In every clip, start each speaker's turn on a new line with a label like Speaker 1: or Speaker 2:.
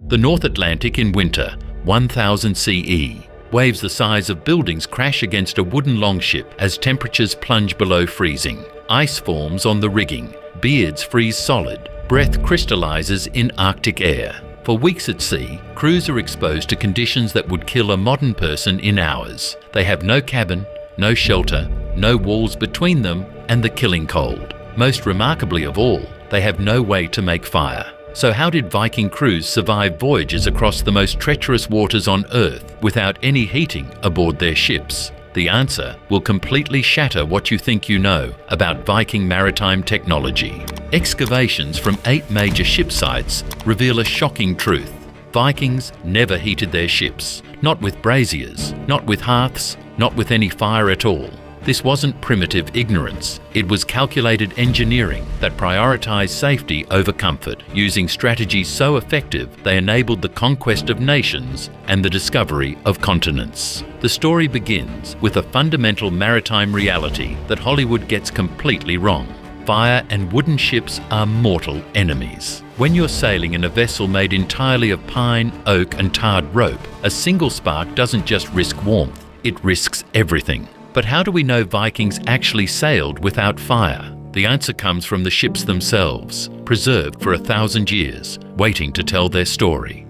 Speaker 1: The North Atlantic in winter, 1000 CE. Waves the size of buildings crash against a wooden longship as temperatures plunge below freezing. Ice forms on the rigging. Beards freeze solid. Breath crystallizes in Arctic air. For weeks at sea, crews are exposed to conditions that would kill a modern person in hours. They have no cabin, no shelter, no walls between them, and the killing cold. Most remarkably of all, they have no way to make fire. So how did Viking crews survive voyages across the most treacherous waters on Earth without any heating aboard their ships? The answer will completely shatter what you think you know about Viking maritime technology. Excavations from 8 major ship sites reveal a shocking truth. Vikings never heated their ships. Not with braziers, not with hearths, not with any fire at all. This wasn't primitive ignorance. It was calculated engineering that prioritized safety over comfort, using strategies so effective they enabled the conquest of nations and the discovery of continents. The story begins with a fundamental maritime reality that Hollywood gets completely wrong. Fire and wooden ships are mortal enemies. When you're sailing in a vessel made entirely of pine, oak, and tarred rope, a single spark doesn't just risk warmth, it risks everything. But how do we know Vikings actually sailed without fire? The answer comes from the ships themselves, preserved for 1,000 years, waiting to tell their story.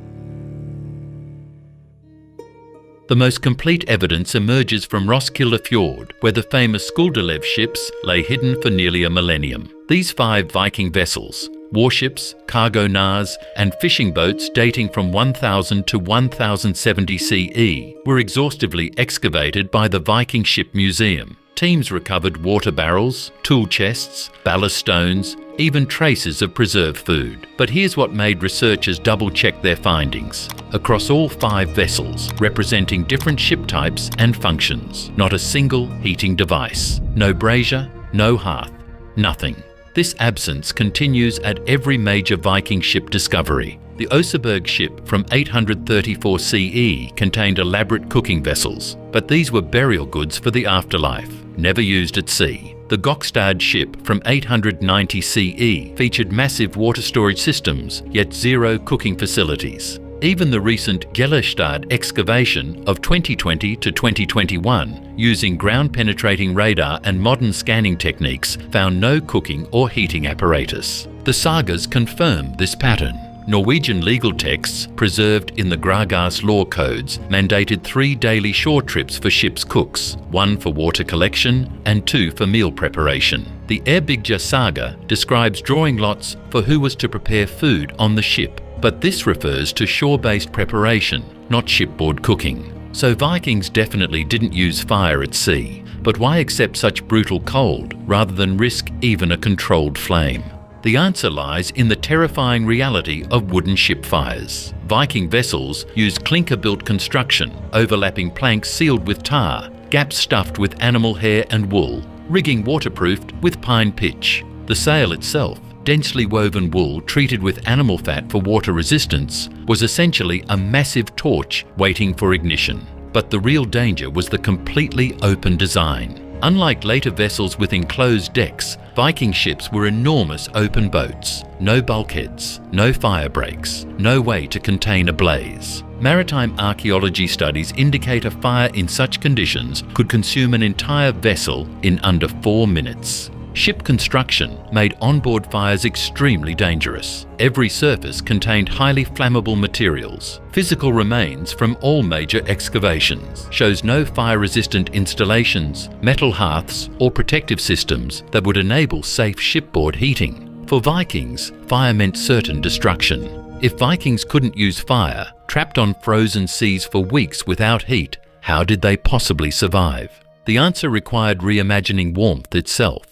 Speaker 1: The most complete evidence emerges from Roskilde Fjord, where the famous Skuldelev ships lay hidden for nearly a millennium. These 5 Viking vessels, warships, cargo nars, and fishing boats dating from 1000 to 1070 CE were exhaustively excavated by the Viking Ship Museum. Teams recovered water barrels, tool chests, ballast stones, even traces of preserved food. But here's what made researchers double-check their findings. Across all 5 vessels, representing different ship types and functions, not a single heating device. No brazier, no hearth, nothing. This absence continues at every major Viking ship discovery. The Oseberg ship from 834 CE contained elaborate cooking vessels, but these were burial goods for the afterlife, never used at sea. The Gokstad ship from 890 CE featured massive water storage systems, yet 0 cooking facilities. Even the recent Gellestad excavation of 2020 to 2021, using ground-penetrating radar and modern scanning techniques, found no cooking or heating apparatus. The sagas confirm this pattern. Norwegian legal texts, preserved in the Gragas law codes, mandated 3 daily shore trips for ship's cooks, 1 for water collection and 2 for meal preparation. The Erbygja saga describes drawing lots for who was to prepare food on the ship. But this refers to shore-based preparation, not shipboard cooking. So Vikings definitely didn't use fire at sea. But why accept such brutal cold rather than risk even a controlled flame? The answer lies in the terrifying reality of wooden ship fires. Viking vessels used clinker-built construction, overlapping planks sealed with tar, gaps stuffed with animal hair and wool, rigging waterproofed with pine pitch. The sail itself, densely woven wool treated with animal fat for water resistance, was essentially a massive torch waiting for ignition. But the real danger was the completely open design. Unlike later vessels with enclosed decks, Viking ships were enormous open boats. No bulkheads, no fire breaks, no way to contain a blaze. Maritime archaeology studies indicate a fire in such conditions could consume an entire vessel in under 4 minutes. Ship construction made onboard fires extremely dangerous. Every surface contained highly flammable materials. Physical remains from all major excavations shows no fire-resistant installations, metal hearths, or protective systems that would enable safe shipboard heating. For Vikings, fire meant certain destruction. If Vikings couldn't use fire, trapped on frozen seas for weeks without heat, how did they possibly survive? The answer required reimagining warmth itself.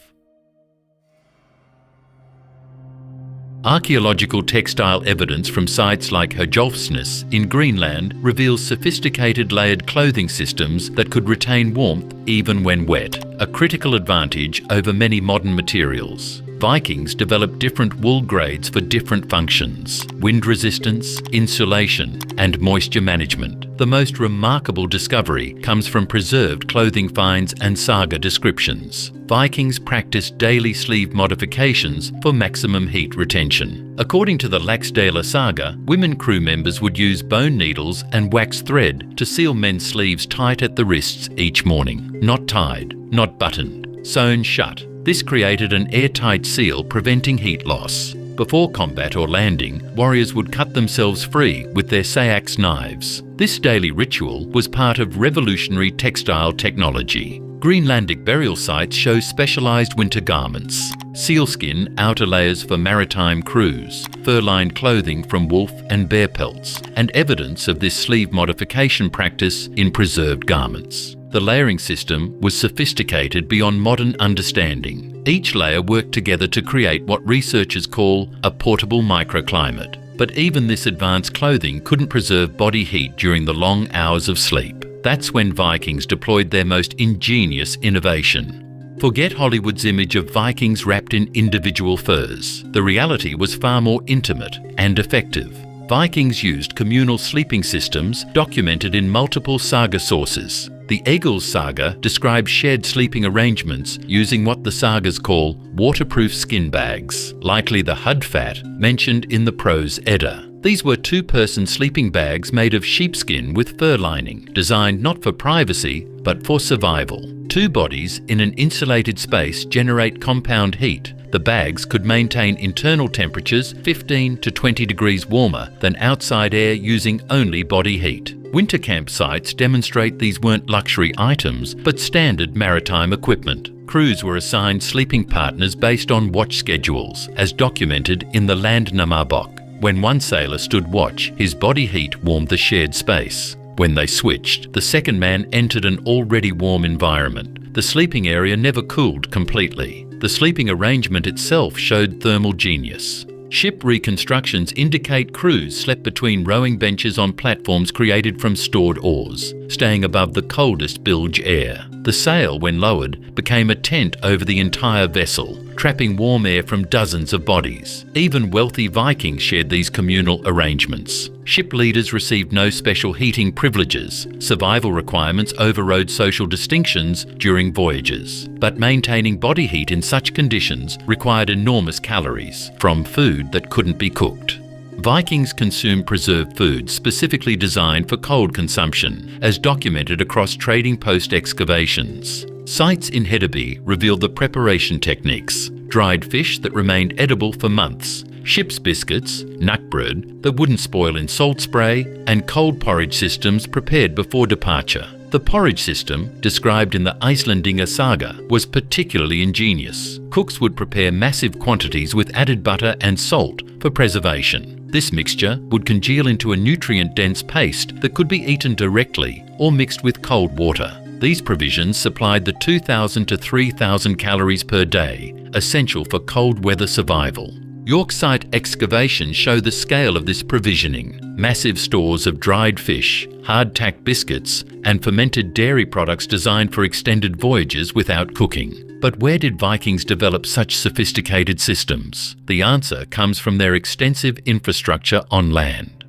Speaker 1: Archaeological textile evidence from sites like Herjolfsnes in Greenland reveals sophisticated layered clothing systems that could retain warmth even when wet, a critical advantage over many modern materials. Vikings developed different wool grades for different functions: wind resistance, insulation, and moisture management. The most remarkable discovery comes from preserved clothing finds and saga descriptions. Vikings practiced daily sleeve modifications for maximum heat retention. According to the Laxdæla saga, women crew members would use bone needles and wax thread to seal men's sleeves tight at the wrists each morning. Not tied, not buttoned, sewn shut. This created an airtight seal preventing heat loss. Before combat or landing, warriors would cut themselves free with their sayax knives. This daily ritual was part of revolutionary textile technology. Greenlandic burial sites show specialized winter garments, sealskin outer layers for maritime crews, fur-lined clothing from wolf and bear pelts, and evidence of this sleeve modification practice in preserved garments. The layering system was sophisticated beyond modern understanding. Each layer worked together to create what researchers call a portable microclimate. But even this advanced clothing couldn't preserve body heat during the long hours of sleep. That's when Vikings deployed their most ingenious innovation. Forget Hollywood's image of Vikings wrapped in individual furs. The reality was far more intimate and effective. Vikings used communal sleeping systems documented in multiple saga sources. The Egil's saga describes shared sleeping arrangements using what the sagas call waterproof skin bags, likely the Hudfat mentioned in the Prose Edda. These were two-person sleeping bags made of sheepskin with fur lining, designed not for privacy but for survival. Two bodies in an insulated space generate compound heat. The bags could maintain internal temperatures 15 to 20 degrees warmer than outside air using only body heat. Winter camp sites demonstrate these weren't luxury items, but standard maritime equipment. Crews were assigned sleeping partners based on watch schedules, as documented in the Landnamabok. When one sailor stood watch, his body heat warmed the shared space. When they switched, the second man entered an already warm environment. The sleeping area never cooled completely. The sleeping arrangement itself showed thermal genius. Ship reconstructions indicate crews slept between rowing benches on platforms created from stored oars, staying above the coldest bilge air. The sail, when lowered, became a tent over the entire vessel, trapping warm air from dozens of bodies. Even wealthy Vikings shared these communal arrangements. Ship leaders received no special heating privileges. Survival requirements overrode social distinctions during voyages. But maintaining body heat in such conditions required enormous calories from food that couldn't be cooked. Vikings consumed preserved foods specifically designed for cold consumption, as documented across trading post excavations. Sites in Hedeby revealed the preparation techniques: dried fish that remained edible for months, ship's biscuits, knakbrød that wouldn't spoil in salt spray, and cold porridge systems prepared before departure. The porridge system, described in the Icelandinger saga, was particularly ingenious. Cooks would prepare massive quantities with added butter and salt for preservation. This mixture would congeal into a nutrient-dense paste that could be eaten directly or mixed with cold water. These provisions supplied the 2,000 to 3,000 calories per day, essential for cold weather survival. York site excavations show the scale of this provisioning. Massive stores of dried fish, hardtack biscuits, and fermented dairy products designed for extended voyages without cooking. But where did Vikings develop such sophisticated systems? The answer comes from their extensive infrastructure on land.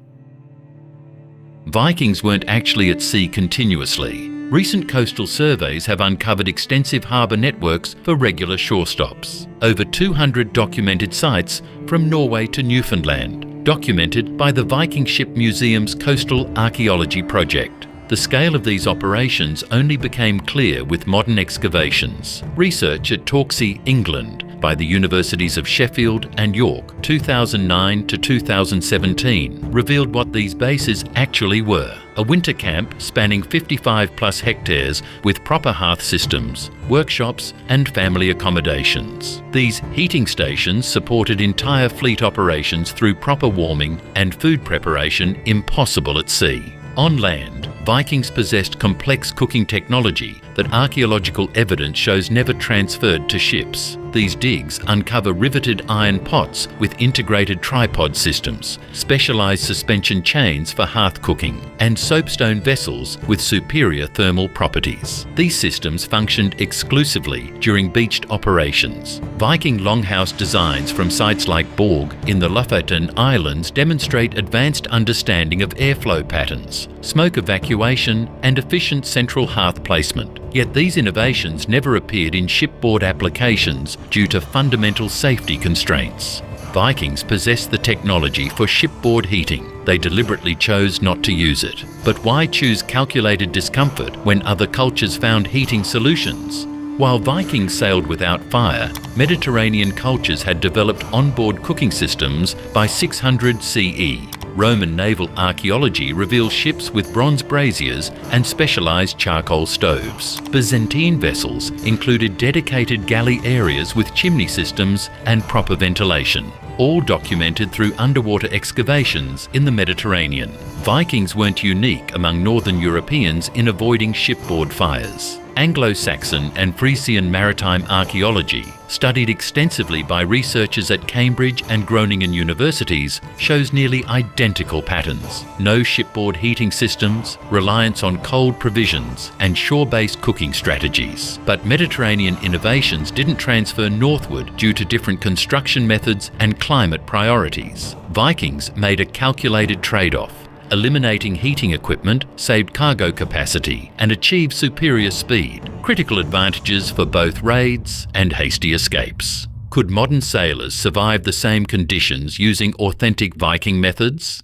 Speaker 1: Vikings weren't actually at sea continuously. Recent coastal surveys have uncovered extensive harbour networks for regular shore stops. Over 200 documented sites from Norway to Newfoundland, documented by the Viking Ship Museum's Coastal Archaeology Project. The scale of these operations only became clear with modern excavations. Research at Torksey, England, by the Universities of Sheffield and York, 2009 to 2017, revealed what these bases actually were. A winter camp spanning 55 plus hectares with proper hearth systems, workshops and family accommodations. These heating stations supported entire fleet operations through proper warming and food preparation impossible at sea. On land, Vikings possessed complex cooking technology that archaeological evidence shows never transferred to ships. These digs uncover riveted iron pots with integrated tripod systems, specialized suspension chains for hearth cooking, and soapstone vessels with superior thermal properties. These systems functioned exclusively during beached operations. Viking longhouse designs from sites like Borg in the Lofoten Islands demonstrate advanced understanding of airflow patterns, smoke evacuation, and efficient central hearth placement. Yet these innovations never appeared in shipboard applications due to fundamental safety constraints. Vikings possessed the technology for shipboard heating. They deliberately chose not to use it. But why choose calculated discomfort when other cultures found heating solutions? While Vikings sailed without fire, Mediterranean cultures had developed onboard cooking systems by 600 CE. Roman naval archaeology reveals ships with bronze braziers and specialized charcoal stoves. Byzantine vessels included dedicated galley areas with chimney systems and proper ventilation, all documented through underwater excavations in the Mediterranean. Vikings weren't unique among Northern Europeans in avoiding shipboard fires. Anglo-Saxon and Frisian maritime archaeology, studied extensively by researchers at Cambridge and Groningen universities, shows nearly identical patterns. No shipboard heating systems, reliance on cold provisions, and shore-based cooking strategies. But Mediterranean innovations didn't transfer northward due to different construction methods and climate priorities. Vikings made a calculated trade-off. Eliminating heating equipment saved cargo capacity and achieved superior speed, critical advantages for both raids and hasty escapes. Could modern sailors survive the same conditions using authentic Viking methods?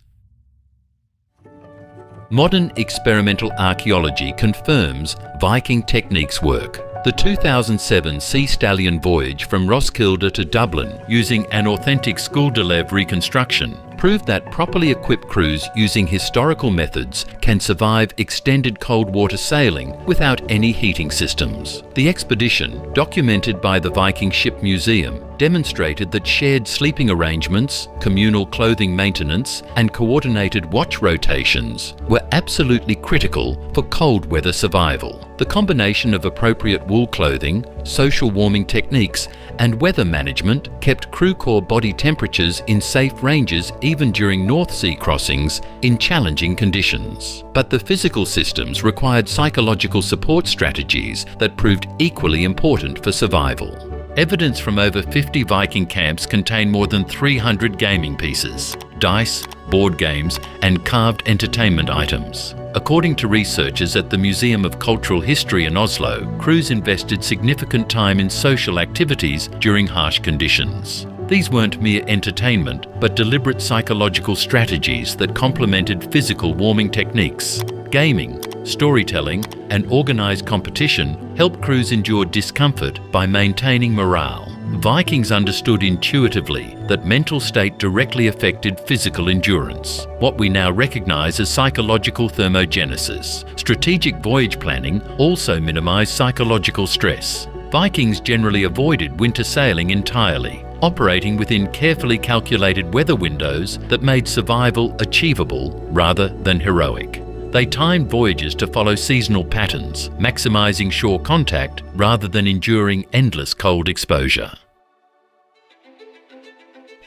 Speaker 1: Modern experimental archaeology confirms Viking techniques work. The 2007 Sea Stallion voyage from Roskilde to Dublin using an authentic Skuld reconstruction proved that properly equipped crews using historical methods can survive extended cold water sailing without any heating systems. The expedition, documented by the Viking Ship Museum, demonstrated that shared sleeping arrangements, communal clothing maintenance, and coordinated watch rotations were absolutely critical for cold weather survival. The combination of appropriate wool clothing, social warming techniques, and weather management kept crew core body temperatures in safe ranges even during North Sea crossings in challenging conditions. But the physical systems required psychological support strategies that proved equally important for survival. Evidence from over 50 Viking camps contain more than 300 gaming pieces, dice, board games, and carved entertainment items. According to researchers at the Museum of Cultural History in Oslo, crews invested significant time in social activities during harsh conditions. These weren't mere entertainment, but deliberate psychological strategies that complemented physical warming techniques. Gaming, storytelling, and organized competition helped crews endure discomfort by maintaining morale. Vikings understood intuitively that mental state directly affected physical endurance, what we now recognize as psychological thermogenesis. Strategic voyage planning also minimized psychological stress. Vikings generally avoided winter sailing entirely, operating within carefully calculated weather windows that made survival achievable rather than heroic. They timed voyages to follow seasonal patterns, maximizing shore contact rather than enduring endless cold exposure.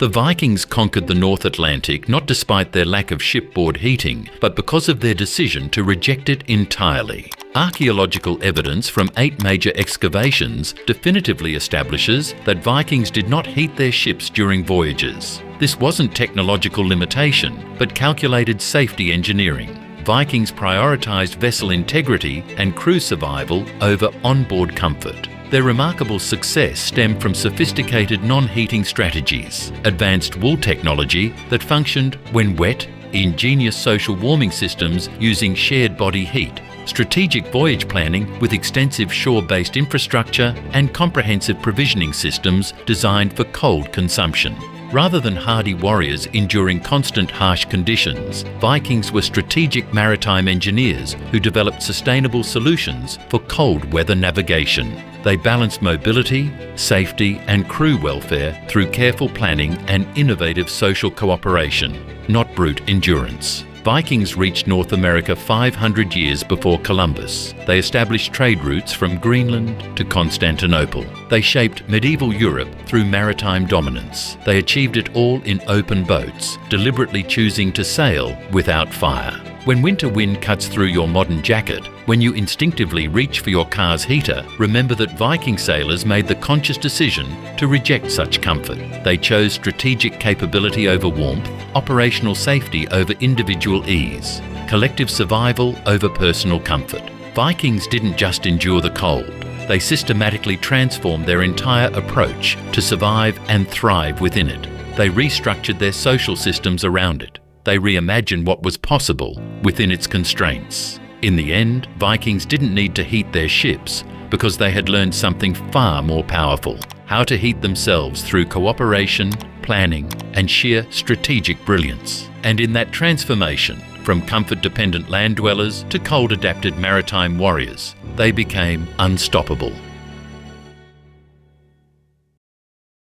Speaker 1: The Vikings conquered the North Atlantic not despite their lack of shipboard heating, but because of their decision to reject it entirely. Archaeological evidence from 8 major excavations definitively establishes that Vikings did not heat their ships during voyages. This wasn't technological limitation, but calculated safety engineering. Vikings prioritized vessel integrity and crew survival over onboard comfort. Their remarkable success stemmed from sophisticated non-heating strategies, advanced wool technology that functioned when wet, ingenious social warming systems using shared body heat, strategic voyage planning with extensive shore-based infrastructure, and comprehensive provisioning systems designed for cold consumption. Rather than hardy warriors enduring constant harsh conditions, Vikings were strategic maritime engineers who developed sustainable solutions for cold weather navigation. They balanced mobility, safety, and crew welfare through careful planning and innovative social cooperation, not brute endurance. Vikings reached North America 500 years before Columbus. They established trade routes from Greenland to Constantinople. They shaped medieval Europe through maritime dominance. They achieved it all in open boats, deliberately choosing to sail without fire. When winter wind cuts through your modern jacket, when you instinctively reach for your car's heater, remember that Viking sailors made the conscious decision to reject such comfort. They chose strategic capability over warmth, operational safety over individual ease, collective survival over personal comfort. Vikings didn't just endure the cold. They systematically transformed their entire approach to survive and thrive within it. They restructured their social systems around it. They reimagined what was possible within its constraints. In the end, Vikings didn't need to heat their ships because they had learned something far more powerful: how to heat themselves through cooperation, planning, and sheer strategic brilliance. And in that transformation, from comfort-dependent land dwellers to cold-adapted maritime warriors, they became unstoppable.